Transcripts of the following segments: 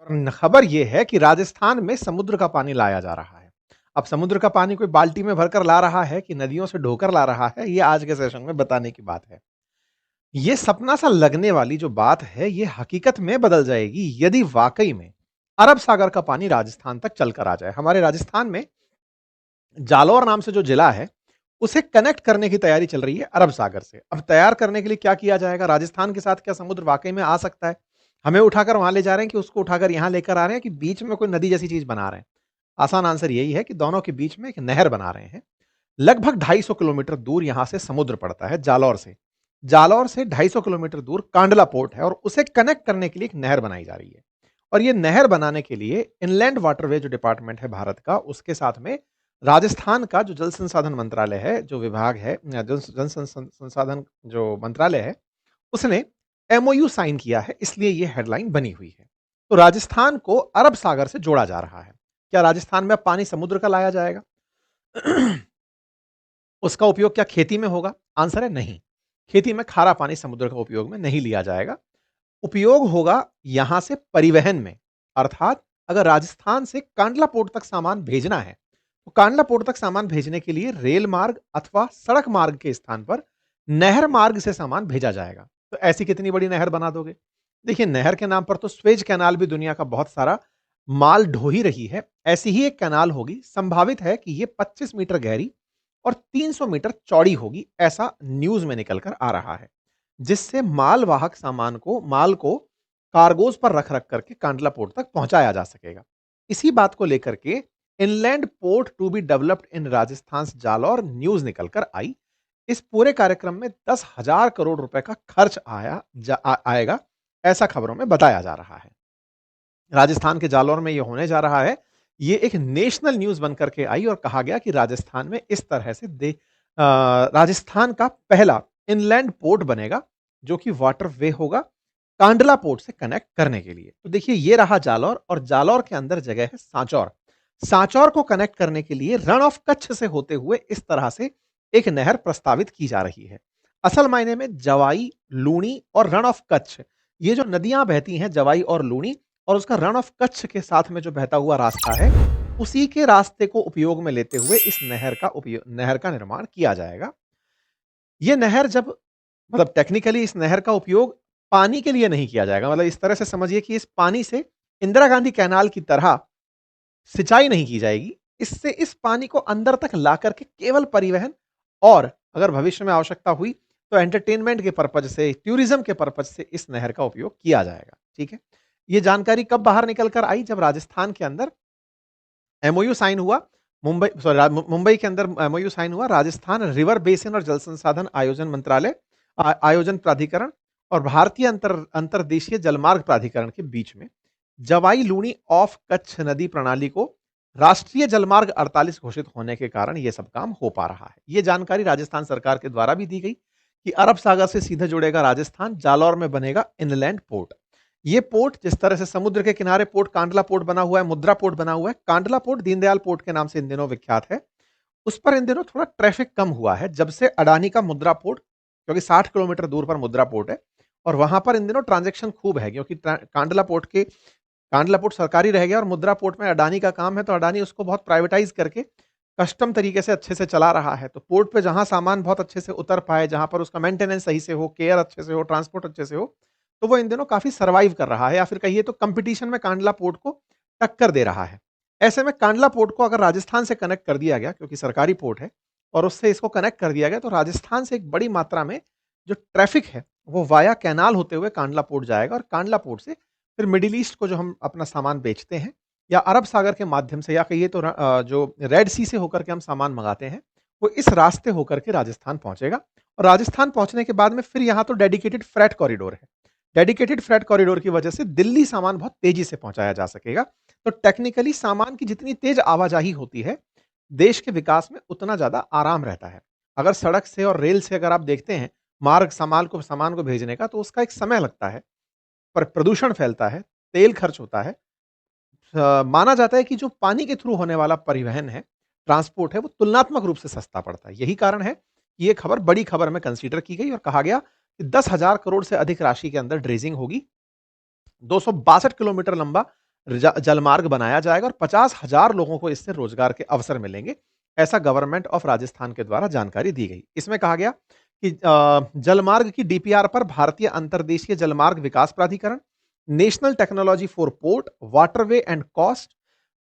और खबर ये है कि राजस्थान में समुद्र का पानी लाया जा रहा है। अब समुद्र का पानी कोई बाल्टी में भरकर ला रहा है कि नदियों से ढोकर ला रहा है, ये आज के सेशन में बताने की बात है। ये सपना सा लगने वाली जो बात है, ये हकीकत में बदल जाएगी यदि वाकई में अरब सागर का पानी राजस्थान तक चलकर आ जाए। हमारे राजस्थान में जालौर नाम से जो जिला है, उसे कनेक्ट करने की तैयारी चल रही है अरब सागर से। अब तैयार करने के लिए क्या किया जाएगा? राजस्थान के साथ क्या समुद्र वाकई में आ सकता है? हमें उठाकर वहां ले जा रहे हैं कि उसको उठाकर यहां लेकर आ रहे हैं कि बीच में कोई नदी जैसी चीज बना रहे हैं? आसान आंसर यही है कि दोनों के बीच में एक नहर बना रहे हैं। लगभग 250 किलोमीटर दूर यहां से समुद्र पड़ता है जालौर से। जालौर से 250 किलोमीटर दूर कांडला पोर्ट है और उसे कनेक्ट करने के लिए एक नहर बनाई जा रही है। और ये नहर बनाने के लिए इनलैंड वाटरवे जो डिपार्टमेंट है भारत का, उसके साथ में राजस्थान का जो जल संसाधन मंत्रालय है, जो विभाग है, संसाधन जो मंत्रालय है, उसने एमओयू साइन किया है, इसलिए ये हेडलाइन बनी हुई है। तो राजस्थान को अरब सागर से जोड़ा जा रहा है। क्या राजस्थान में अब पानी समुद्र का लाया जाएगा? उसका उपयोग क्या खेती में होगा? आंसर है नहीं। खेती में खारा पानी समुद्र का उपयोग में नहीं लिया जाएगा। उपयोग होगा यहां से परिवहन में। अर्थात अगर राजस्थान से कांडला पोर्ट तक सामान भेजना है, तो कांडला पोर्ट तक सामान भेजने के लिए रेल मार्ग अथवा सड़क मार्ग के स्थान पर नहर मार्ग से सामान भेजा जाएगा। तो ऐसी कितनी बड़ी नहर बना दोगे? देखिए, नहर के नाम पर तो स्वेज कैनाल भी दुनिया का बहुत सारा माल ढो ही रही है। ऐसी ही एक कैनाल होगी। संभावित है कि ये 25 मीटर गहरी और 300 मीटर चौड़ी होगी, ऐसा न्यूज में निकलकर आ रहा है। जिससे मालवाहक माल को कार्गोज पर रख रख करके कांडला पोर्ट तक पहुंचाया जा सकेगा। इसी बात को लेकर के inland port to be developed in Rajasthan Jalore news निकलकर आई। इस पूरे कार्यक्रम में 10,000 करोड़ रुपए का खर्च आएगा, ऐसा खबरों में बताया जा रहा है। राजस्थान के जालौर में यह होने जा रहा है। ये एक नेशनल न्यूज बनकर के आई और कहा गया कि राजस्थान में इस तरह से राजस्थान का पहला इनलैंड पोर्ट बनेगा, जो कि वाटर वे होगा कांडला पोर्ट से कनेक्ट करने के लिए। तो देखिए, ये रहा जालौर और जालौर के अंदर जगह है सांचौर। सांचौर को कनेक्ट करने के लिए रण ऑफ कच्छ से होते हुए इस तरह से एक नहर प्रस्तावित की जा रही है। असल मायने में जवाई, लूणी और रण ऑफ कच्छ, ये जो नदियां बहती हैं जवाई और लूणी, और उसका रण ऑफ कच्छ के साथ में जो बहता हुआ रास्ता है, उसी के रास्ते को उपयोग में लेते हुए इस नहर का निर्माण किया जाएगा। ये नहर जब मतलब टेक्निकली इस नहर का उपयोग पानी के लिए नहीं किया जाएगा। मतलब इस तरह से समझिए कि इस पानी से इंदिरा गांधी कैनाल की तरह सिंचाई नहीं की जाएगी। इससे इस पानी को अंदर तक ला करके केवल परिवहन और अगर भविष्य में आवश्यकता हुई तो एंटरटेनमेंट के पर्पज से, टूरिज्म के पर्पज से इस नहर का उपयोग किया जाएगा। ठीक है। ये जानकारी कब बाहर निकल कर आई? जब राजस्थान के अंदर एमओयू साइन हुआ। मुंबई के अंदर एमओयू साइन हुआ। राजस्थान रिवर बेसिन और जल संसाधन आयोजन मंत्रालय, आयोजन प्राधिकरण और भारतीय अंतर्देशीय जलमार्ग प्राधिकरण के बीच में जवाई लूणी ऑफ कच्छ नदी प्रणाली को राष्ट्रीय जलमार्ग 48 घोषित होने के कारण यह सब काम हो पा रहा है। यह जानकारी राजस्थान सरकार के द्वारा भी दी गई कि अरब सागर से सीधे जुड़ेगा राजस्थान, जालौर में बनेगा इनलैंड पोर्ट। ये पोर्ट जिस तरह से समुद्र के किनारे पोर्ट कांडला पोर्ट बना हुआ है, मुद्रा पोर्ट बना हुआ है। कांडला पोर्ट दीनदयाल पोर्ट के नाम से इन दिनों विख्यात है। उस पर इन दिनों थोड़ा ट्रैफिक कम हुआ है जब से अडानी का मुद्रा पोर्ट, क्योंकि 60 किलोमीटर दूर पर मुद्रा पोर्ट है और वहां पर इन दिनों ट्रांजैक्शन खूब है, क्योंकि कांडला पोर्ट सरकारी रह गया और मुद्रा पोर्ट में अडानी का काम है, तो अडानी उसको बहुत प्राइवेटाइज करके कस्टम तरीके से अच्छे से चला रहा है। तो पोर्ट पे जहां सामान बहुत अच्छे से उतर पाए, जहां पर उसका मेंटेनेंस सही से हो, केयर अच्छे से हो, ट्रांसपोर्ट अच्छे से हो, तो वो इन दिनों काफी सर्वाइव कर रहा है, या फिर कहिए तो कंपटीशन में कांडला पोर्ट को टक्कर दे रहा है। ऐसे में कांडला पोर्ट को अगर राजस्थान से कनेक्ट कर दिया गया, क्योंकि सरकारी पोर्ट है, और उससे इसको कनेक्ट कर दिया गया, तो राजस्थान से एक बड़ी मात्रा में जो ट्रैफिक है वो वाया कैनाल होते हुए कांडला पोर्ट जाएगा और कांडला पोर्ट से फिर मिडिल ईस्ट को जो हम अपना सामान बेचते हैं, या अरब सागर के माध्यम से, या कहिए तो जो रेड सी से होकर के हम सामान मंगाते हैं, वो इस रास्ते होकर के राजस्थान पहुंचेगा। और राजस्थान पहुंचने के बाद में फिर यहाँ तो डेडिकेटेड फ्रेट कॉरिडोर है। डेडिकेटेड फ्रेट कॉरिडोर की वजह से दिल्ली सामान बहुत तेजी से पहुंचाया जा सकेगा। तो टेक्निकली सामान की जितनी तेज आवाजाही होती है, देश के विकास में उतना ज्यादा आराम रहता है। अगर सड़क से और रेल से अगर आप देखते हैं मार्ग सामान को भेजने का, तो उसका एक समय लगता है, पर प्रदूषण फैलता है, तेल खर्च होता है। माना जाता है कि जो पानी के थ्रू होने वाला परिवहन है, ट्रांसपोर्ट है, वो तुलनात्मक रूप से सस्ता पड़ता है। यही कारण है कि ये खबर बड़ी खबर में कंसीडर की गई और कहा गया कि 10,000 करोड़ से अधिक राशि के अंदर ड्रेजिंग होगी। 262 किलोमीटर लंबा जलमार्ग बनाया जाएगा और 50,000 लोगों को इससे रोजगार के अवसर मिलेंगे। ऐसा गवर्नमेंट ऑफ राजस्थान के द्वारा जानकारी दी गई। इसमें कहा गया कि जलमार्ग की डीपीआर पर भारतीय अंतर्देशीय जलमार्ग विकास प्राधिकरण, national technology for port, waterway and cost,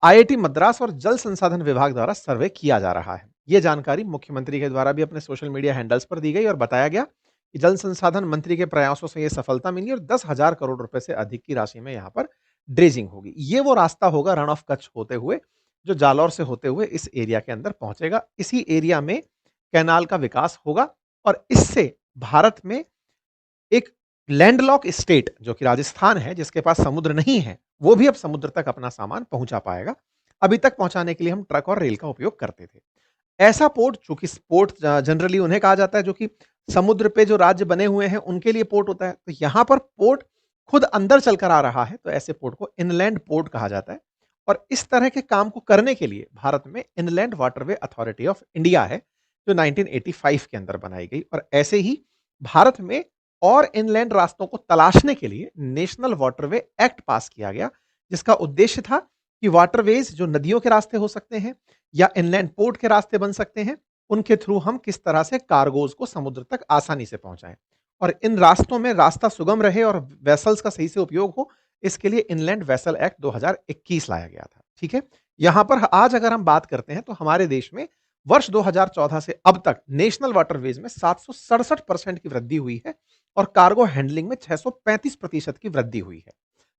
IIT Madras और जल संसाधन विभाग द्वारा सर्वे किया जा रहा है। यह जानकारी मुख्यमंत्री के द्वारा भी अपने सोशल मीडिया हैंडल्स पर दी गई और बताया गया कि जल संसाधन मंत्री के प्रयासों से यह सफलता मिली और 10,000 करोड़ रुपए से अधिक की राशि में यहां पर ड्रेजिंग होगी। ये वो रास्ता होगा रन ऑफ कच्छ होते हुए, जो जालौर से होते हुए इस एरिया के अंदर पहुंचेगा। इसी एरिया में कैनाल का विकास होगा और इससे भारत में एक लैंडलॉक स्टेट जो कि राजस्थान है, जिसके पास समुद्र नहीं है, वो भी अब समुद्र तक अपना सामान पहुंचा पाएगा। अभी तक पहुंचाने के लिए हम ट्रक और रेल का उपयोग करते थे। ऐसा पोर्ट, चूंकि पोर्ट जनरली उन्हें कहा जाता है जो कि समुद्र पे जो राज्य बने हुए हैं उनके लिए पोर्ट होता है, तो यहां पर पोर्ट खुद अंदर चलकर आ रहा है, तो ऐसे पोर्ट को इनलैंड पोर्ट कहा जाता है। और इस तरह के काम को करने के लिए भारत में inland waterway authority of India है, जो 1985 के अंदर बनाई गई। और ऐसे ही भारत में और इनलैंड रास्तों को तलाशने के लिए नेशनल वाटरवे एक्ट पास किया गया, जिसका उद्देश्य था कि वाटरवेज जो नदियों के रास्ते हो सकते हैं या इनलैंड पोर्ट के रास्ते बन सकते हैं, उनके थ्रू हम किस तरह से कार्गोज को समुद्र तक आसानी से पहुंचाएं और इन रास्तों में रास्ता सुगम रहे और वेसल्स का सही से उपयोग हो, इसके लिए इनलैंड वेसल एक्ट 2021 लाया गया था। ठीक है, यहां पर आज अगर हम बात करते हैं तो हमारे देश में वर्ष 2014 से अब तक नेशनल वाटरवेज में 767% की वृद्धि हुई है और कार्गो हैंडलिंग में 635% की वृद्धि हुई है।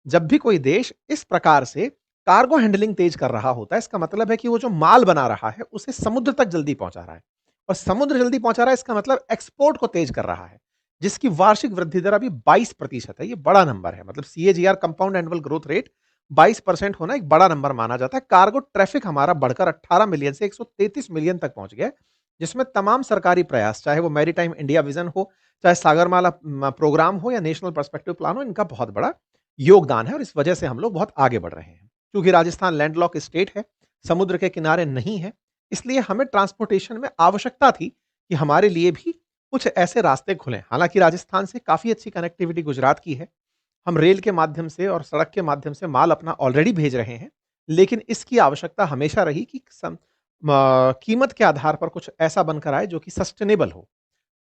जब भी कोई देश इस प्रकार से कार्गो हैंडलिंग तेज कर रहा होता है, इसका मतलब है कि वो जो माल बना रहा है उसे समुद्र तक जल्दी पहुंचा रहा है, और समुद्र जल्दी पहुंचा रहा है इसका मतलब एक्सपोर्ट को तेज कर रहा है, जिसकी वार्षिक वृद्धि दर अभी 22% है। ये बड़ा नंबर है, मतलब CAGR compound annual growth rate 22% होना एक बड़ा नंबर माना जाता है। कार्गो ट्रैफिक हमारा बढ़कर 18 मिलियन से 133 मिलियन तक पहुंच गया है, जिसमें तमाम सरकारी प्रयास, चाहे वो मैरीटाइम इंडिया विजन हो, चाहे सागरमाला प्रोग्राम हो या नेशनल पर्सपेक्टिव प्लान हो, इनका बहुत बड़ा योगदान है और इस वजह से हम लोग बहुत आगे बढ़ रहे हैं। क्योंकि राजस्थान लैंडलॉक स्टेट है, समुद्र के किनारे नहीं है, इसलिए हमें ट्रांसपोर्टेशन में आवश्यकता थी कि हमारे लिए भी कुछ ऐसे रास्ते खुलें। हालांकि राजस्थान से काफी अच्छी कनेक्टिविटी गुजरात की है, हम रेल के माध्यम से और सड़क के माध्यम से माल अपना ऑलरेडी भेज रहे हैं, लेकिन इसकी आवश्यकता हमेशा रही कि कीमत के आधार पर कुछ ऐसा बनकर आए जो कि सस्टेनेबल हो।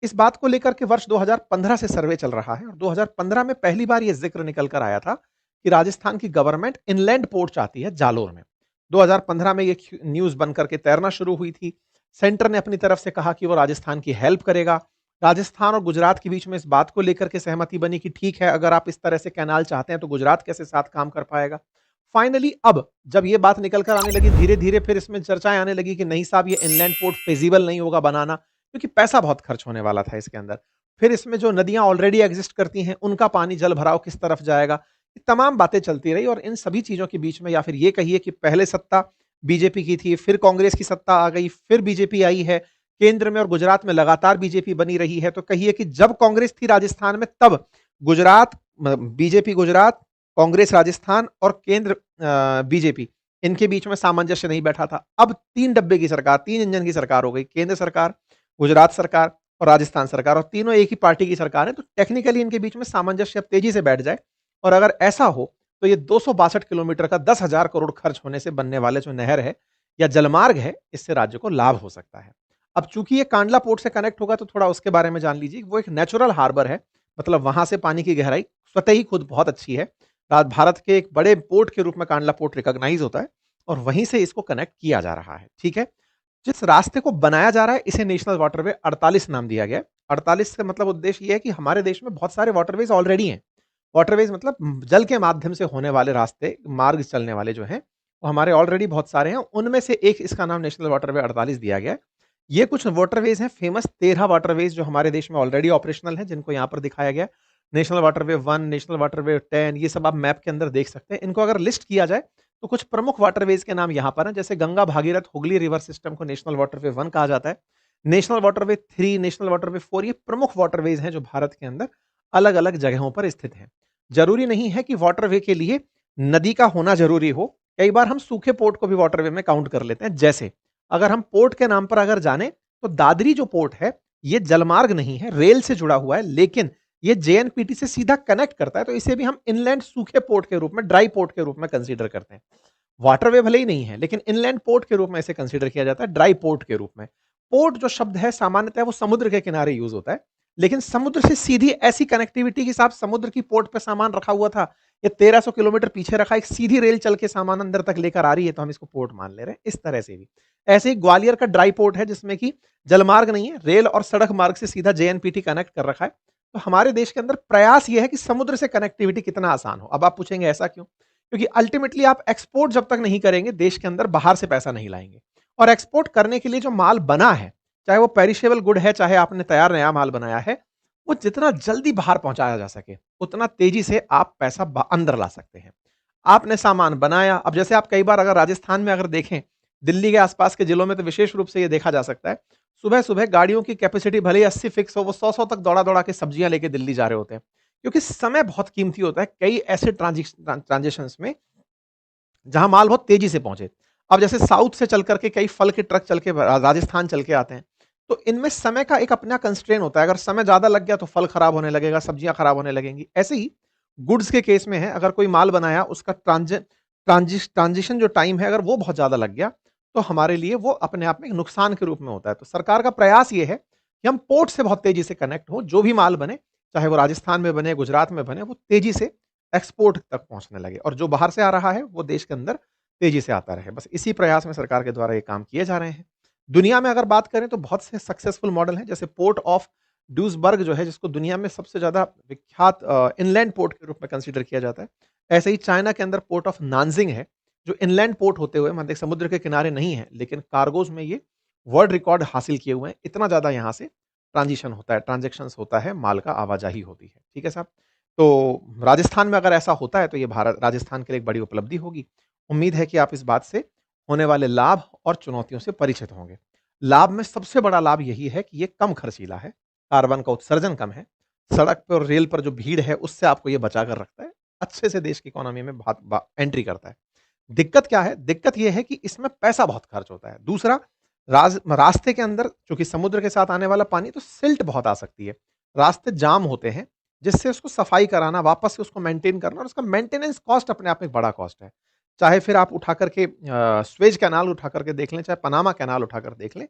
इस बात को लेकर के वर्ष 2015 से सर्वे चल रहा है और 2015 में पहली बार यह जिक्र निकल कर आया था कि राजस्थान की गवर्नमेंट इनलैंड पोर्ट चाहती है जालोर में। 2015 में यह न्यूज बनकर के तैरना शुरू हुई थी। सेंटर ने अपनी तरफ से कहा कि वो राजस्थान की हेल्प करेगा। राजस्थान और गुजरात के बीच में इस बात को लेकर के सहमति बनी कि ठीक है, अगर आप इस तरह से कैनाल चाहते हैं तो गुजरात कैसे साथ काम कर पाएगा। फाइनली अब जब ये बात निकल कर आने लगी, धीरे धीरे फिर इसमें चर्चाएं आने लगी कि नहीं साहब, ये इनलैंड पोर्ट फेजिबल नहीं होगा बनाना, क्योंकि पैसा बहुत खर्च होने वाला था इसके अंदर। फिर इसमें जो नदियां ऑलरेडी एग्जिस्ट करती हैं उनका पानी जल भराव किस तरफ जाएगा, ये तमाम बातें चलती रही। और इन सभी चीजों के बीच में, या फिर ये कहिए कि पहले सत्ता बीजेपी की थी, फिर कांग्रेस की सत्ता आ गई, फिर बीजेपी आई है केंद्र में और गुजरात में लगातार बीजेपी बनी रही है। तो कहिए कि जब कांग्रेस थी राजस्थान में तब गुजरात, बीजेपी गुजरात, कांग्रेस राजस्थान और केंद्र बीजेपी, इनके बीच में सामंजस्य नहीं बैठा था। अब 3 डब्बे की सरकार, 3 इंजन की सरकार हो गई, केंद्र सरकार, गुजरात सरकार और राजस्थान सरकार, और तीनों एक ही पार्टी की सरकार है। तो टेक्निकली इनके बीच में सामंजस्य अब तेजी से बैठ जाए, और अगर ऐसा हो तो ये 262 किलोमीटर का 10,000 करोड़ खर्च होने से बनने वाले जो नहर है या जलमार्ग है, इससे राज्य को लाभ हो सकता है। अब चूंकि ये कांडला पोर्ट से कनेक्ट होगा तो थोड़ा उसके बारे में जान लीजिए। वो एक नेचुरल हार्बर है, मतलब वहां से पानी की गहराई स्वतः ही खुद बहुत अच्छी है। भारत के एक बड़े पोर्ट के रूप में कांडला पोर्ट रिकॉग्नाइज होता है और वहीं से इसको कनेक्ट किया जा रहा है। ठीक है, जिस रास्ते को बनाया जा रहा है इसे नेशनल वाटरवे 48 नाम दिया गया है। 48 का मतलब उद्देश्य यह है कि हमारे देश में बहुत सारे वाटरवेज ऑलरेडी हैं। वाटरवेज मतलब जल के माध्यम से होने वाले रास्ते, मार्ग चलने वाले जो हैं, वो हमारे ऑलरेडी बहुत सारे हैं। उनमें से एक इसका नाम नेशनल वाटरवे 48 दिया गया है। ये कुछ वाटरवेज हैं, फेमस 13 वाटरवेज जो हमारे देश में ऑलरेडी ऑपरेशनल हैं, जिनको यहाँ पर दिखाया गया। नेशनल वाटरवे 1, नेशनल वाटरवे 10, ये सब आप मैप के अंदर देख सकते हैं। इनको अगर लिस्ट किया जाए तो कुछ प्रमुख वाटरवेज के नाम यहाँ पर हैं, जैसे गंगा भागीरथ हुगली रिवर सिस्टम को नेशनल वाटरवे 1 कहा जाता है। नेशनल वाटरवे 3, नेशनल वाटरवे 4, ये प्रमुख वाटरवेज हैं जो भारत के अंदर अलग अलग जगहों पर स्थित हैं। जरूरी नहीं है कि वाटरवे के लिए नदी का होना जरूरी हो, कई बार हम सूखे पोर्ट को भी वाटरवे में काउंट कर लेते हैं। जैसे अगर हम पोर्ट के नाम पर अगर जाने तो दादरी जो पोर्ट है ये जलमार्ग नहीं है, रेल से जुड़ा हुआ है, लेकिन ये जेएनपीटी से सीधा कनेक्ट करता है, तो इसे भी हम इनलैंड सूखे पोर्ट के रूप में, ड्राई पोर्ट के रूप में कंसीडर करते हैं। वाटरवे भले ही नहीं है, लेकिन इनलैंड पोर्ट के रूप में इसे कंसीडर किया जाता है, ड्राई पोर्ट के रूप में। पोर्ट जो शब्द है सामान्यतः वो समुद्र के किनारे यूज होता है, लेकिन समुद्र से सीधी ऐसी कनेक्टिविटी के साथ समुद्र की पोर्ट पे सामान रखा हुआ था, ये 1300 किलोमीटर पीछे रखा, एक सीधी रेल चल के सामान अंदर तक लेकर आ रही है, तो हम इसको पोर्ट मान ले रहे हैं। इस तरह से भी ऐसे ही ग्वालियर का ड्राई पोर्ट है, जिसमें कि जलमार्ग नहीं है, रेल और सड़क मार्ग से सीधा जेएनपीटी कनेक्ट कर रखा है। तो हमारे देश के अंदर प्रयास यह है कि समुद्र से कनेक्टिविटी कितना आसान हो। अब आप पूछेंगे ऐसा क्यों? क्योंकि अल्टीमेटली आप एक्सपोर्ट जब तक नहीं करेंगे, देश के अंदर बाहर से पैसा नहीं लाएंगे। और एक्सपोर्ट करने के लिए जो माल बना है, चाहे वो पेरिशेबल गुड है, चाहे आपने तैयार नया माल बनाया है, वो जितना जल्दी बाहर पहुंचाया जा सके, उतना तेजी से आप पैसा अंदर ला सकते हैं। आपने सामान बनाया, अब जैसे आप कई बार अगर राजस्थान में अगर देखें, दिल्ली के आसपास के जिलों में तो विशेष रूप से ये देखा जा सकता है, सुबह सुबह गाड़ियों की कैपेसिटी भले ही 80 फिक्स हो, वो 100 तक दौड़ा दौड़ा के सब्जियां लेके दिल्ली जा रहे होते हैं, क्योंकि समय बहुत कीमती होता है कई ऐसे ट्रांजेक्शन में जहां माल बहुत तेजी से पहुंचे। अब जैसे साउथ से चल करके कई फल के ट्रक चल के राजस्थान चल के आते हैं, तो इनमें समय का एक अपना कंस्ट्रेन होता है। अगर समय ज्यादा लग गया तो फल खराब होने लगेगा, सब्जियां खराब होने लगेंगी। ऐसे ही गुड्स के केस में है, अगर कोई माल बनाया, उसका ट्रांजिशन जो टाइम है, अगर वो बहुत ज्यादा लग गया, तो हमारे लिए वो अपने आप में एक नुकसान के रूप में होता है। तो सरकार का प्रयास ये है कि हम पोर्ट से बहुत तेजी से कनेक्ट हो, जो भी माल बने, चाहे वो राजस्थान में बने, गुजरात में बने, वो तेजी से एक्सपोर्ट तक पहुंचने लगे, और जो बाहर से आ रहा है वो देश के अंदर तेजी से आता रहे। बस इसी प्रयास में सरकार के द्वारा ये काम किए जा रहे हैं। दुनिया में अगर बात करें तो बहुत से सक्सेसफुल मॉडल हैं, जैसे पोर्ट ऑफ ड्यूसबर्ग जो है, जिसको दुनिया में सबसे ज्यादा विख्यात इनलैंड पोर्ट के रूप में कंसीडर किया जाता है। ऐसे ही चाइना के अंदर पोर्ट ऑफ नानजिंग है, जो इनलैंड पोर्ट होते हुए मतलब समुद्र के किनारे नहीं है, लेकिन कार्गोज में ये वर्ल्ड रिकॉर्ड हासिल किए हुए हैं। इतना ज्यादा यहाँ से ट्रांजिशन होता है, ट्रांजेक्शन होता है, माल का आवाजाही होती है। ठीक है साहब। तो राजस्थान में अगर ऐसा होता है तो ये भारत राजस्थान के लिए एक बड़ी उपलब्धि होगी। उम्मीद है कि आप इस बात से होने वाले लाभ और चुनौतियों से परिचित होंगे। लाभ में सबसे बड़ा लाभ यही है कि ये कम खर्चीला है, कार्बन का उत्सर्जन कम है, सड़क पर और रेल पर जो भीड़ है उससे आपको ये बचा कर रखता है, अच्छे से देश की इकोनॉमी में एंट्री करता है। दिक्कत क्या है? दिक्कत ये है कि इसमें पैसा बहुत खर्च होता है। दूसरा, रास्ते के अंदर चूंकि समुद्र के साथ आने वाला पानी, तो सिल्ट बहुत आ सकती है, रास्ते जाम होते हैं, जिससे उसको सफाई कराना, वापस से उसको मेंटेन करना, और उसका मेंटेनेंस कॉस्ट अपने आप में एक बड़ा कॉस्ट है। चाहे फिर आप उठा करके स्वेज कैनाल उठा करके देख लें, चाहे पनामा कैनाल उठा कर देख लें,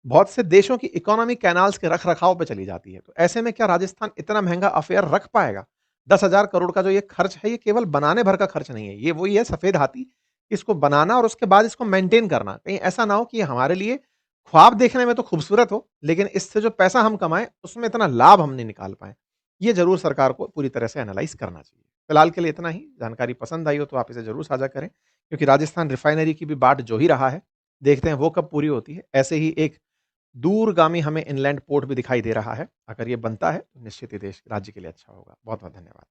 बहुत से देशों की इकोनॉमी कैनाल्स के रख रखाव पे चली जाती है। तो ऐसे में क्या राजस्थान इतना महंगा अफेयर रख पाएगा? 10,000 करोड़ का जो ये खर्च है, ये केवल बनाने भर का खर्च नहीं है, ये वही है सफेद हाथी, इसको बनाना और उसके बाद इसको मेंटेन करना। कहीं ऐसा ना हो कि हमारे लिए ख्वाब देखने में तो खूबसूरत हो, लेकिन इससे जो पैसा हम कमाएं उसमें इतना लाभ हम नहीं निकाल पाए। ये जरूर सरकार को पूरी तरह से एनालाइज करना चाहिए। फिलहाल के लिए इतना ही। जानकारी पसंद आई हो तो आप इसे जरूर साझा करें, क्योंकि राजस्थान रिफाइनरी की भी बाट जो ही रहा है, देखते हैं वो कब पूरी होती है। ऐसे ही एक दूरगामी हमें इनलैंड पोर्ट भी दिखाई दे रहा है। अगर ये बनता है तो निश्चित ही देश राज्य के लिए अच्छा होगा। बहुत बहुत धन्यवाद।